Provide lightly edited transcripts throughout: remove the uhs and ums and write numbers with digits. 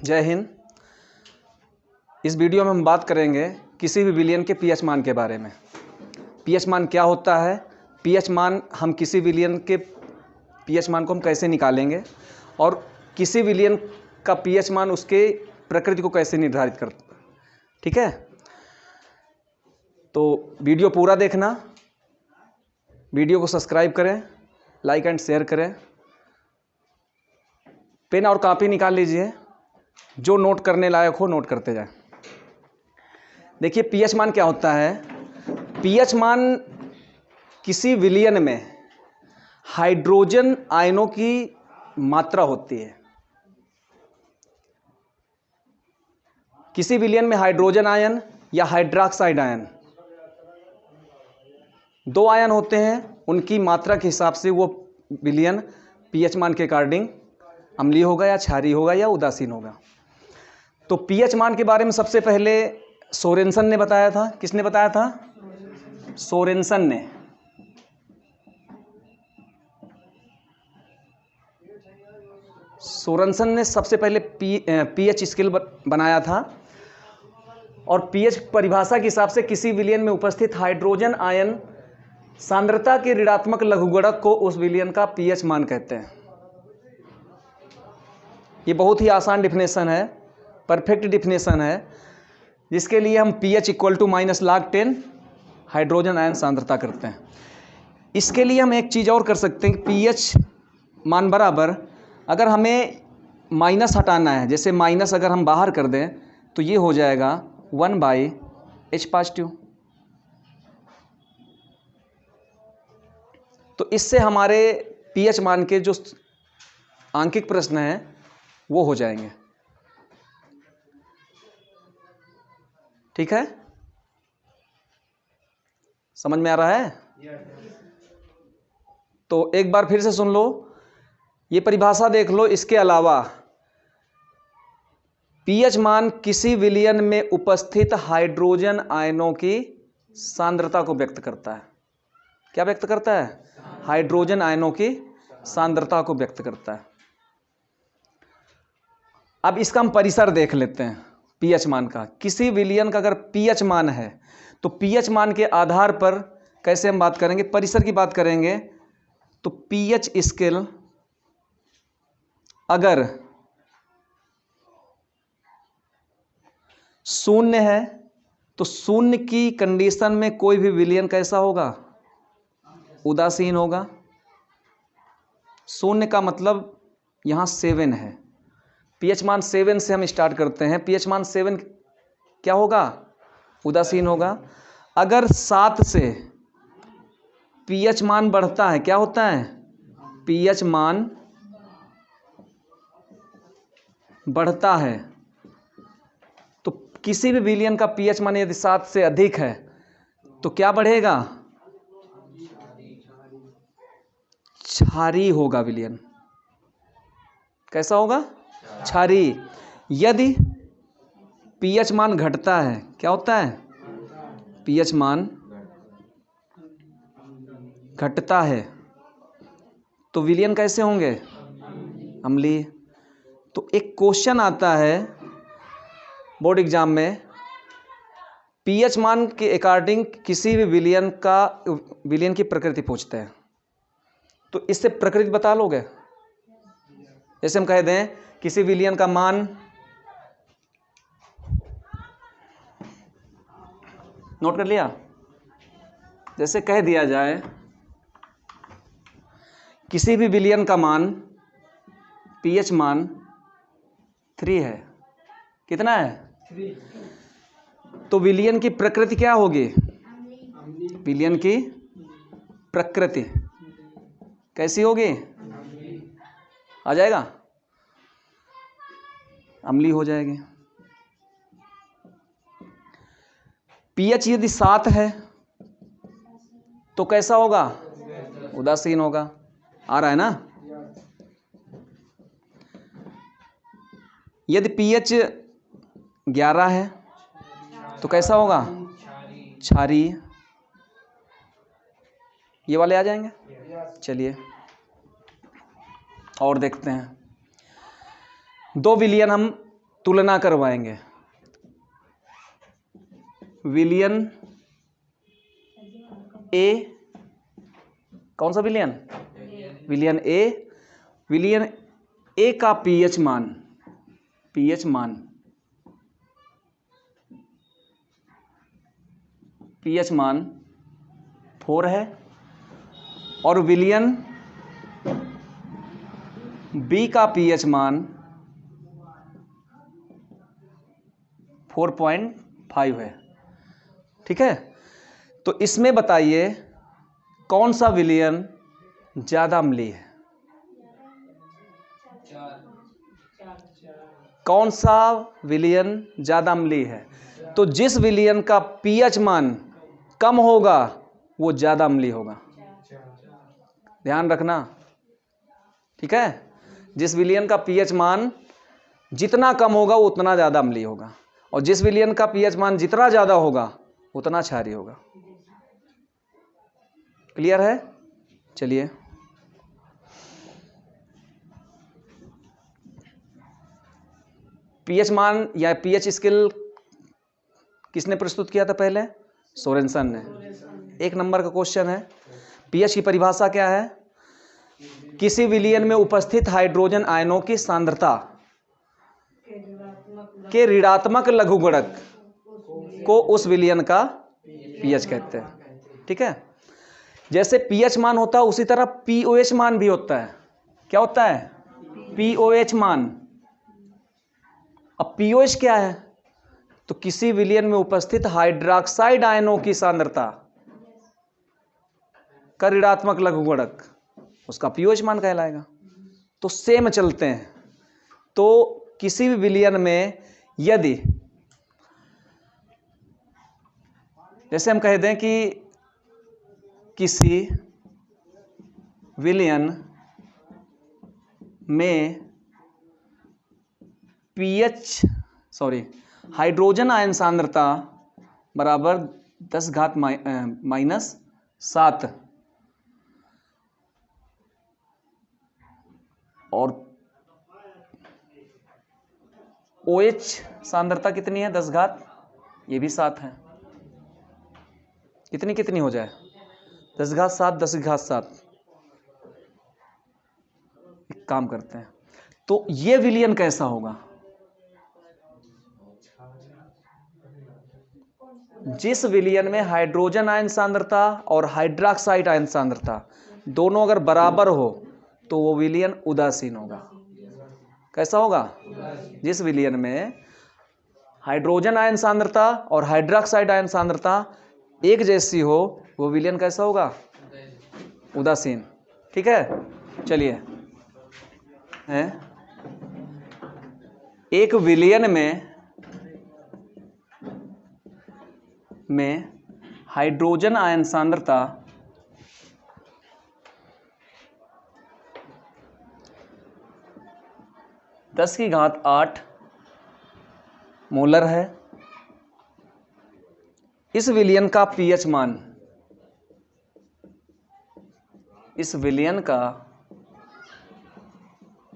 जय हिंद। इस वीडियो में हम बात करेंगे किसी भी विलयन के पीएच मान के बारे में। पीएच मान क्या होता है, पीएच मान हम किसी विलयन के पीएच मान को हम कैसे निकालेंगे और किसी विलयन का पीएच मान उसके प्रकृति को कैसे निर्धारित करता है। ठीक है, तो वीडियो पूरा देखना, वीडियो को सब्सक्राइब करें, लाइक एंड शेयर करें। पेन और कॉपी निकाल लीजिए, जो नोट करने लायक हो नोट करते जाएं। देखिए पीएच मान क्या होता है। पीएच मान किसी विलयन में हाइड्रोजन आयनों की मात्रा होती है। किसी विलयन में हाइड्रोजन आयन या हाइड्रोक्साइड आयन, दो आयन होते हैं, उनकी मात्रा के हिसाब से वो विलयन पीएच मान के अकॉर्डिंग अम्लीय होगा या क्षारीय होगा या उदासीन होगा। तो पीएच मान के बारे में सबसे पहले सोरेनसन ने बताया था। किसने बताया था? सोरेनसन ने। सोरेनसन ने सबसे पहले पीएच स्केल बनाया था और पीएच परिभाषा के हिसाब से किसी विलयन में उपस्थित हाइड्रोजन आयन सांद्रता के ऋणात्मक लघुगणक को उस विलयन का पीएच मान कहते हैं। ये बहुत ही आसान डिफिनेशन है, परफेक्ट डिफिनेशन है, जिसके लिए हम pH equal to -log10 hydrogen आयन सांद्रता करते हैं। इसके लिए हम एक चीज़ और कर सकते हैं कि pH मान बराबर, अगर हमें माइनस हटाना है, जैसे माइनस अगर हम बाहर कर दें तो ये हो जाएगा 1/H पॉजिटिव। तो इससे हमारे pH मान के जो आंकिक प्रश्न हैं वो हो जाएंगे। ठीक है, समझ में आ रहा है? तो एक बार फिर से सुन लो, ये परिभाषा देख लो। इसके अलावा पीएच मान किसी विलयन में उपस्थित हाइड्रोजन आयनों की सांद्रता को व्यक्त करता है। क्या व्यक्त करता है? हाइड्रोजन आयनों की सांद्रता को व्यक्त करता है। अब इसका हम परिसर देख लेते हैं पीएच मान का। किसी विलयन का अगर पीएच मान है तो पीएच मान के आधार पर कैसे हम बात करेंगे, परिसर की बात करेंगे। तो पीएच स्केल अगर 0 है तो 0 की कंडीशन में कोई भी विलयन कैसा होगा? उदासीन होगा। 0 का मतलब यहां 7 है। पीएच मान 7 से हम स्टार्ट करते हैं। पीएच मान 7 क्या होगा? उदासीन होगा। अगर 7 से पीएच मान बढ़ता है, क्या होता है? पीएच मान बढ़ता है। तो किसी भी विलयन का पीएच मान यदि 7 से अधिक है तो क्या बढ़ेगा? क्षारीय होगा विलयन। कैसा होगा? क्षारीय। यदि पीएच मान घटता है, क्या होता है? पीएच मान घटता है तो विलयन कैसे होंगे? अम्लीय। तो एक क्वेश्चन आता है बोर्ड एग्जाम में, पीएच मान के अकॉर्डिंग किसी भी विलयन की प्रकृति पूछते हैं। तो इससे प्रकृति बता लोगे? जैसे हम कह दें किसी विलयन का मान नोट कर लिया। जैसे कह दिया जाए किसी भी विलयन का मान पीएच मान 3 है। कितना है? 3। तो विलयन की प्रकृति क्या होगी? विलयन की प्रकृति कैसी होगी? आ जाएगा, अम्लीय हो जाएगी। पीएच यदि 7 है तो कैसा होगा? उदासीन होगा। आ रहा है ना? यदि पीएच 11 है तो कैसा होगा? क्षारीय। ये वाले आ जाएंगे। चलिए और देखते हैं। दो विलयन हम तुलना करवाएंगे। विलियन ए, कौन सा विलियन? विलियन ए। विलियन ए का पीएच मान, पीएच मान, पीएच मान 4 है, और विलियन बी का पीएच मान 4.5 है। ठीक है, तो इसमें बताइए कौन सा विलियन ज्यादा अम्लीय है? कौन सा विलियन ज्यादा अम्लीय है? तो जिस विलियन का पीएच मान कम होगा वो ज्यादा अम्लीय होगा, ध्यान रखना। ठीक है, जिस विलियन का पीएच मान जितना कम होगा वो उतना ज्यादा अम्लीय होगा, और जिस विलियन का पीएच मान जितना ज्यादा होगा उतना क्षारीय होगा। क्लियर है? चलिए, पीएच मान या पीएच स्केल किसने प्रस्तुत किया था पहले? सोरेनसन ने। 1 नंबर का क्वेश्चन है। पीएच की परिभाषा क्या है? किसी विलियन में उपस्थित हाइड्रोजन आयनों की सांद्रता के ऋणात्मक लघुगणक को उस विलियन का पीएच कहते हैं। ठीक है, जैसे पीएच मान होता है उसी तरह पीओएच मान भी होता है। क्या होता है? पीओएच मान। अब पीओएच क्या है? तो किसी विलियन में उपस्थित हाइड्रोक्साइड आयनों की सांद्रता का ऋणात्मक लघुगणक, उसका पीओएच मान कहलाएगा। तो सेम चलते हैं। तो किसी भी विलियन में यदि, जैसे हम कह दें कि किसी विलियन में हाइड्रोजन आयन सांद्रता बराबर 10⁻⁻⁷, और OH सांद्रता कितनी है? 10⁻, ये भी 7 है। कितनी कितनी हो जाए? 10⁻7, 10⁻7। एक काम करते हैं, तो ये विलियन कैसा होगा? जिस विलियन में हाइड्रोजन आयन सांद्रता और हाइड्रोक्साइड आयन सांद्रता दोनों अगर बराबर हो तो वो विलियन उदासीन होगा। कैसा होगा? जिस विलियन में हाइड्रोजन आयन सांद्रता और हाइड्रोक्साइड आयन सांद्रता एक जैसी हो वो विलियन कैसा होगा? उदासीन। ठीक है, चलिए, एक विलियन में हाइड्रोजन आयन सांद्रता 10⁸ मोलर है। इस विलियन का पीएच मान, इस विलियन का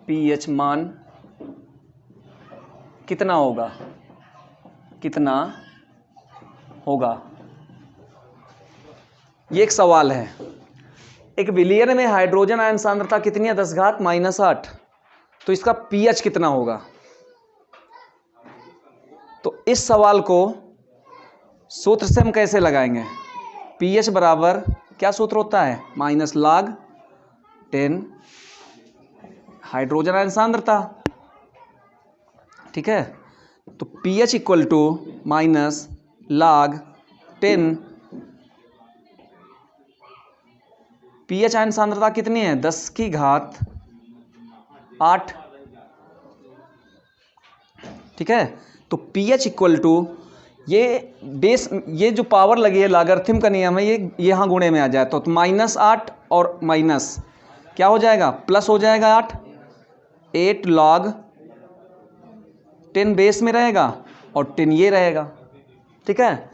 पीएच मान कितना होगा? कितना होगा? ये एक सवाल है। एक विलियन में हाइड्रोजन आयन सांद्रता कितनी है? 10⁻⁻8। तो इसका पीएच कितना होगा? तो इस सवाल को सूत्र से हम कैसे लगाएंगे? पीएच बराबर क्या सूत्र होता है? -log10 हाइड्रोजन आयन सांद्रता। ठीक है, तो pH equal to -log10। pH आयन सांद्रता कितनी है? 10⁸। ठीक है, तो pH इक्वल टू ये बेस, ये जो पावर लगी है लॉगरिथम का नियम है, ये यहाँ गुणे में आ जाए तो -8 और माइनस क्या हो जाएगा? प्लस हो जाएगा 8 log10 बेस में रहेगा और 10 ये रहेगा। ठीक है,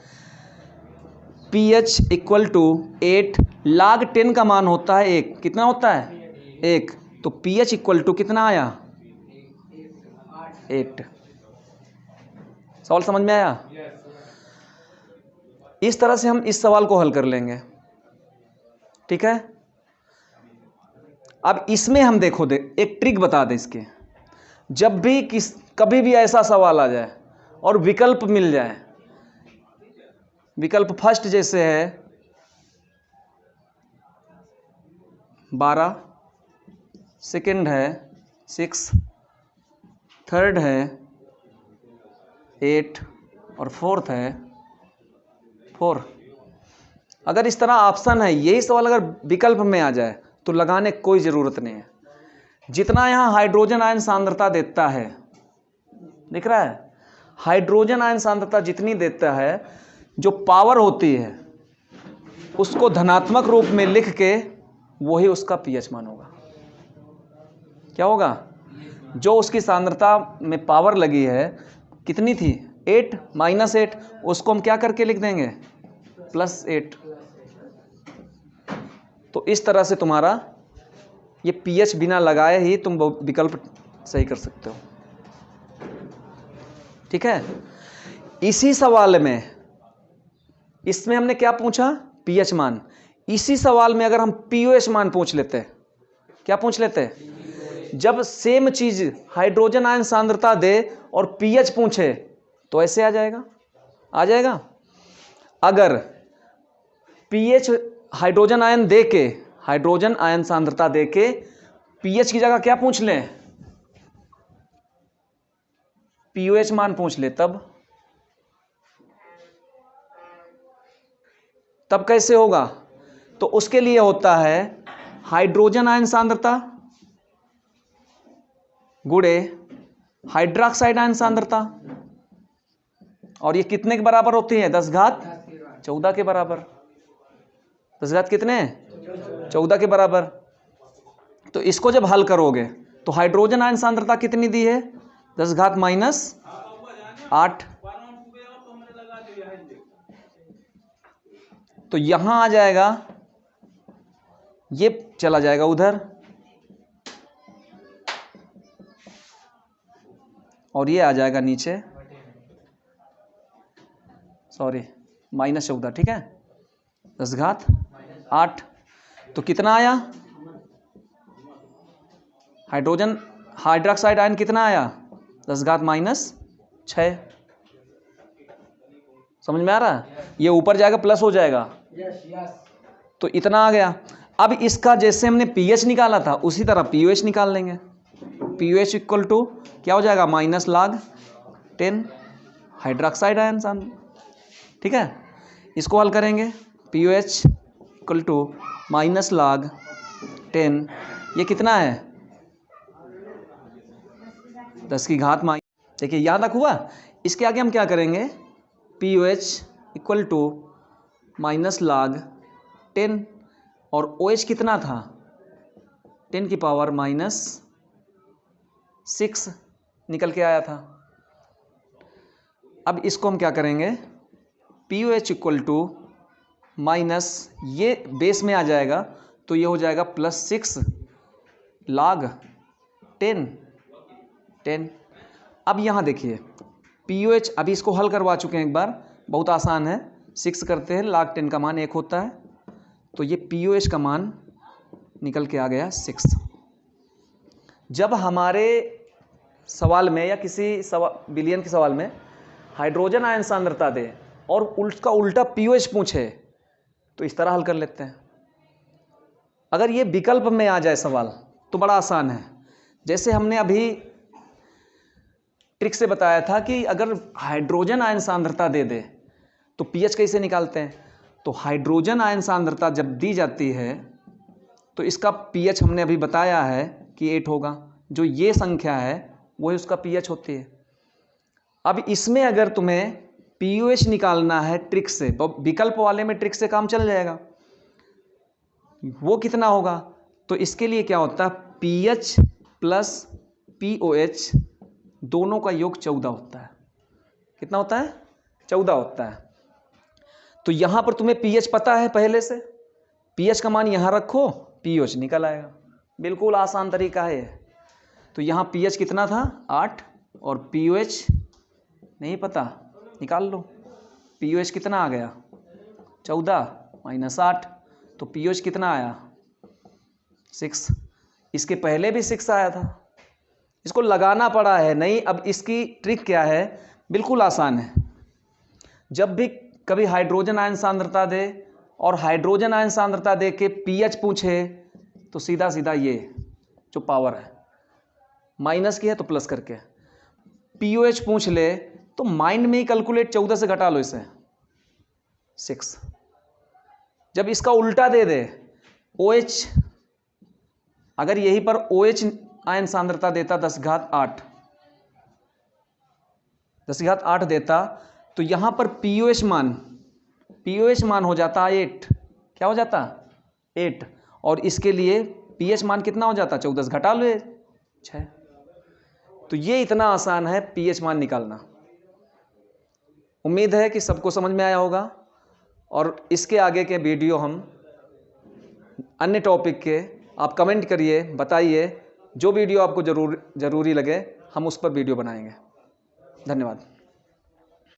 pH इक्वल टू 8 log10 का मान होता है 1। कितना होता है? 1। तो pH इक्वल टू कितना आया? 8। सवाल समझ में आया? इस तरह से हम इस सवाल को हल कर लेंगे, ठीक है। अब इसमें हम देखो एक ट्रिक बता दे इसके, जब भी कभी भी ऐसा सवाल आ जाए और विकल्प मिल जाए, विकल्प फर्स्ट जैसे है 12, सेकंड है 6, थर्ड है 8 और फोर्थ है 4। अगर इस तरह ऑप्शन है, यही सवाल अगर विकल्प में आ जाए तो लगाने की कोई ज़रूरत नहीं है। जितना यहाँ हाइड्रोजन आयन सांद्रता देता है, दिख रहा है, हाइड्रोजन आयन सांद्रता जितनी देता है, जो पावर होती है उसको धनात्मक रूप में लिख के वही उसका पीएच मान होगा। क्या होगा? जो उसकी सांद्रता में पावर लगी है, कितनी थी 8 -8, उसको हम क्या करके लिख देंगे +8। तो इस तरह से तुम्हारा ये पीएच बिना लगाए ही तुम विकल्प सही कर सकते हो, ठीक है। इसी सवाल में, इसमें हमने क्या पूछा? पीएच मान। इसी सवाल में अगर हम पीओएच मान पूछ लेते, क्या पूछ लेते? जब सेम चीज हाइड्रोजन आयन सांद्रता दे और पीएच पूछे तो ऐसे आ जाएगा। अगर पीएच हाइड्रोजन आयन सांद्रता दे के पीएच की जगह क्या पूछ लें? पीओएच मान पूछ ले, तब कैसे होगा? तो उसके लिए होता है हाइड्रोजन आयन सांद्रता गुणे हाइड्रोक्साइड आयन सांद्रता, और ये कितने के बराबर होती है? 10⁻14 के बराबर। 10 कितने? 14 के बराबर। तो इसको जब हल करोगे तो हाइड्रोजन आयन सांद्रता कितनी दी है? 10⁻8। तो यहां आ जाएगा, ये चला जाएगा उधर, और ये आ जाएगा नीचे, सॉरी -14, ठीक है, 10⁻8। तो कितना आया? हाइड्रोक्साइड आयन कितना आया? 10⁻6। समझ में आ रहा है? ये ऊपर जाएगा प्लस हो जाएगा, तो इतना आ गया। अब इसका जैसे हमने पीएच निकाला था उसी तरह पीओएच निकाल लेंगे। पीओएच इक्वल टू क्या हो जाएगा? -log10 हाइड्रोक्साइड आयन सांद्रता, ठीक है। इसको हल करेंगे, पीओएच इक्वल टू -log10, ये कितना है? 10⁻⁻। देखिए याद रखुआ। इसके आगे हम क्या करेंगे? पीओएच इक्वल टू -log10, और OH कितना था? 10⁻⁻6 निकल के आया था। अब इसको हम क्या करेंगे? पीओएच इक्वल टू माइनस, ये बेस में आ जाएगा तो ये हो जाएगा +6 log10। अब यहाँ देखिए पीओएच, अभी इसको हल करवा चुके हैं एक बार, बहुत आसान है। 6 करते हैं, log10 का मान 1 होता है, तो ये पीओएच का मान निकल के आ गया 6। जब हमारे सवाल में या किसी विलयन के सवाल में हाइड्रोजन आयन सांद्रता दे और उसका उल्टा पीओएच पूछे तो इस तरह हल कर लेते हैं। अगर ये विकल्प में आ जाए सवाल तो बड़ा आसान है। जैसे हमने अभी ट्रिक से बताया था कि अगर हाइड्रोजन आयन सांद्रता दे दे तो पीएच कैसे निकालते हैं। तो हाइड्रोजन आयन सांद्रता जब दी जाती है तो इसका पीएच हमने अभी बताया है कि 8 होगा। जो ये संख्या है वही उसका पीएच होती है। अब इसमें अगर तुम्हें पीओएच निकालना है ट्रिक से, तो विकल्प वाले में ट्रिक से काम चल जाएगा। वो कितना होगा? तो इसके लिए क्या होता है, पीएच प्लस पीओएच दोनों का योग 14 होता है। कितना होता है? 14 होता है। तो यहां पर तुम्हें पीएच पता है पहले से, पीएच का मान यहां रखो, पीओएच निकल आएगा। बिल्कुल आसान तरीका है। तो यहां पीएच कितना था? 8 और पीओएच नहीं पता, निकाल लो। पीओएच कितना आ गया 14 माइनस 8, तो पीओएच कितना आया 6। इसके पहले भी 6 आया था, इसको लगाना पड़ा है। नहीं, अब इसकी ट्रिक क्या है, बिल्कुल आसान है। जब भी कभी हाइड्रोजन आयन सांद्रता दे और हाइड्रोजन आयन सांद्रता दे के पीएच पूछे तो सीधा सीधा ये जो पावर है माइनस की है तो प्लस करके, पीओएच पूछ ले तो माइंड में ही कैलकुलेट 14 से घटा लो इसे 6। जब इसका उल्टा दे दे OH, अगर यहीं पर OH आयन सांद्रता देता 10⁸ देता तो यहां पर पीओएच मान हो जाता 8। क्या हो जाता 8, और इसके लिए पीएच मान कितना हो जाता 14 घटा लो 6। तो ये इतना आसान है पीएच मान निकालना। उम्मीद है कि सबको समझ में आया होगा, और इसके आगे के वीडियो हम अन्य टॉपिक के आप कमेंट करिए, बताइए, जो वीडियो आपको जरूरी लगे हम उस पर वीडियो बनाएंगे। धन्यवाद।